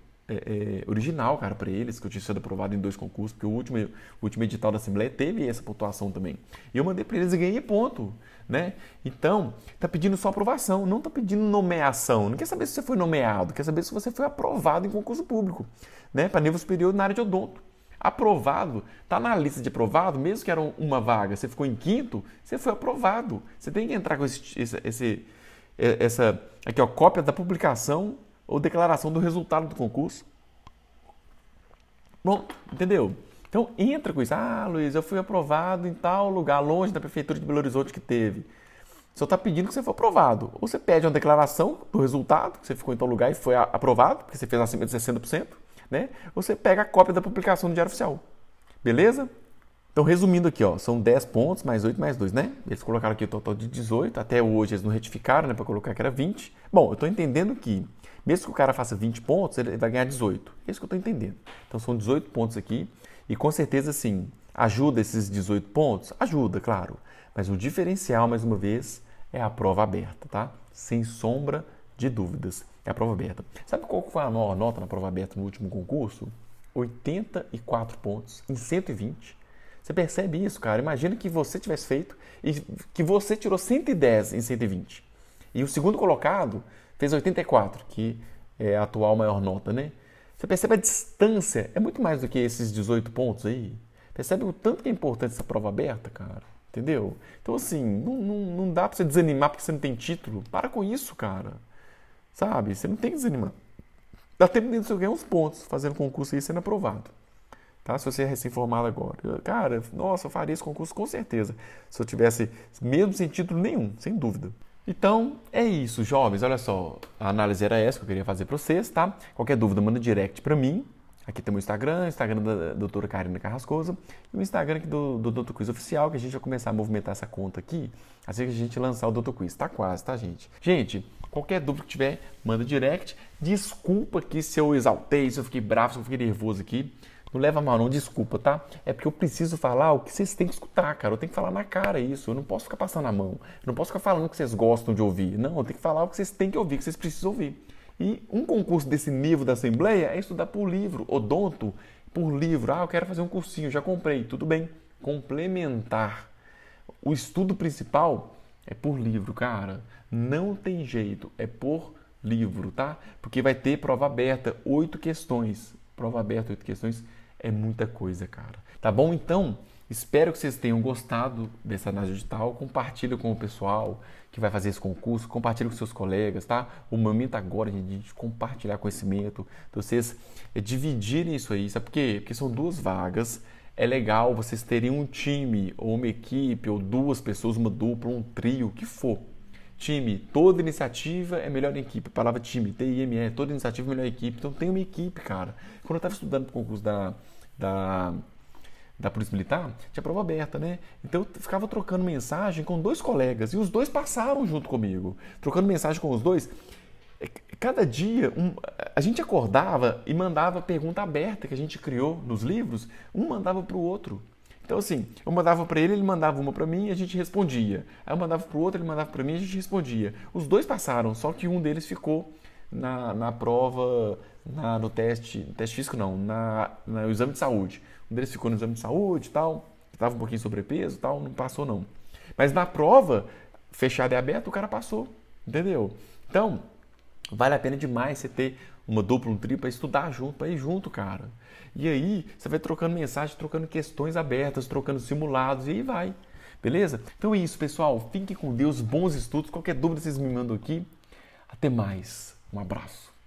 original, cara, para eles, que eu tinha sido aprovado em 2 concursos, porque o último edital da Assembleia teve essa pontuação também. E eu mandei para eles e ganhei ponto, né? Então, tá pedindo só aprovação, não tá pedindo nomeação. Não quer saber se você foi nomeado, quer saber se você foi aprovado em concurso público, né? Para nível superior na área de odonto. Aprovado, tá na lista de aprovado, mesmo que era uma vaga, você ficou em 5º, você foi aprovado. Você tem que entrar com essa aqui, ó, cópia da publicação ou declaração do resultado do concurso. Bom, entendeu? Então entra com isso. Luiz, eu fui aprovado em tal lugar, longe da prefeitura de Belo Horizonte que teve. Só está pedindo que você for aprovado. Ou você pede uma declaração do resultado, que você ficou em tal lugar e foi aprovado, porque você fez acima de 60%, né? Ou você pega a cópia da publicação no Diário Oficial. Beleza? Então, resumindo aqui, ó, são 10 pontos, mais 8, mais 2, né? Eles colocaram aqui o total de 18, até hoje eles não retificaram, né, para colocar que era 20. Bom, eu estou entendendo que, mesmo que o cara faça 20 pontos, ele vai ganhar 18. É isso que eu estou entendendo. Então, são 18 pontos aqui, e com certeza, sim, ajuda esses 18 pontos? Ajuda, claro. Mas o diferencial, mais uma vez, é a prova aberta, tá? Sem sombra de dúvidas. É a prova aberta. Sabe qual foi a maior nota na prova aberta no último concurso? 84 pontos em 120. Você percebe isso, cara? Imagina que você tivesse feito e que você tirou 110 em 120. E o segundo colocado fez 84, que é a atual maior nota, né? Você percebe a distância? É muito mais do que esses 18 pontos aí. Percebe o tanto que é importante essa prova aberta, cara? Entendeu? Então, assim, não dá pra você desanimar porque você não tem título. Para com isso, cara. Sabe? Você não tem que desanimar. Dá tempo de você ganhar uns pontos fazendo concurso aí sendo aprovado. Tá? Se você é recém-formado agora. Cara, nossa, eu faria esse concurso com certeza. Se eu tivesse, mesmo sem título nenhum, sem dúvida. Então, é isso, jovens. Olha só, a análise era essa que eu queria fazer para vocês, tá? Qualquer dúvida, manda direct para mim. Aqui tem o meu Instagram, o Instagram da doutora Karina Carrascosa e o Instagram aqui do Dr. Quiz Oficial, que a gente vai começar a movimentar essa conta aqui assim que a gente lançar o Dr. Quiz. Tá quase, tá, gente? Gente, qualquer dúvida que tiver, manda direct. Desculpa aqui se eu exaltei, se eu fiquei bravo, se eu fiquei nervoso aqui. Não leva mal não, desculpa, tá? É porque eu preciso falar o que vocês têm que escutar, cara. Eu tenho que falar na cara isso. Eu não posso ficar passando a mão. Eu não posso ficar falando o que vocês gostam de ouvir. Não, eu tenho que falar o que vocês têm que ouvir, que vocês precisam ouvir. E um concurso desse nível da Assembleia é estudar por livro, odonto, por livro. Ah, eu quero fazer um cursinho, já comprei. Tudo bem. Complementar. O estudo principal é por livro, cara. Não tem jeito. É por livro, tá? Porque vai ter prova aberta, 8 questões. Prova aberta, 8 questões é muita coisa, cara. Tá bom? Então, espero que vocês tenham gostado dessa análise digital. Compartilha com o pessoal que vai fazer esse concurso. Compartilha com seus colegas, tá? O momento agora de a gente compartilhar conhecimento. De vocês dividirem isso aí. Sabe por quê? Porque são 2 vagas. É legal vocês terem um time, ou uma equipe, ou 2 pessoas, uma dupla, um trio, o que for. Time, toda iniciativa é melhor equipe. A palavra time, T-I-M-E, toda iniciativa é melhor equipe. Então tem uma equipe, cara. Quando eu estava estudando para o concurso da Polícia Militar, tinha prova aberta, né? Então eu ficava trocando mensagem com 2 colegas e os 2 passaram junto comigo. Trocando mensagem com os 2. Cada dia a gente acordava e mandava pergunta aberta que a gente criou nos livros, um mandava para o outro. Então, assim, eu mandava para ele, ele mandava uma para mim e a gente respondia. Aí eu mandava para o outro, ele mandava para mim e a gente respondia. Os 2 passaram, só que um deles ficou na prova, no teste físico não, no exame de saúde. Um deles ficou no exame de saúde e tal, estava um pouquinho sobrepeso e tal, não passou não. Mas na prova, fechada e aberta, o cara passou, entendeu? Então, vale a pena demais você ter uma dupla, um trio para estudar junto, para ir junto, cara. E aí, você vai trocando mensagem, trocando questões abertas, trocando simulados, e aí vai. Beleza? Então é isso, pessoal. Fiquem com Deus, bons estudos. Qualquer dúvida, vocês me mandam aqui. Até mais. Um abraço.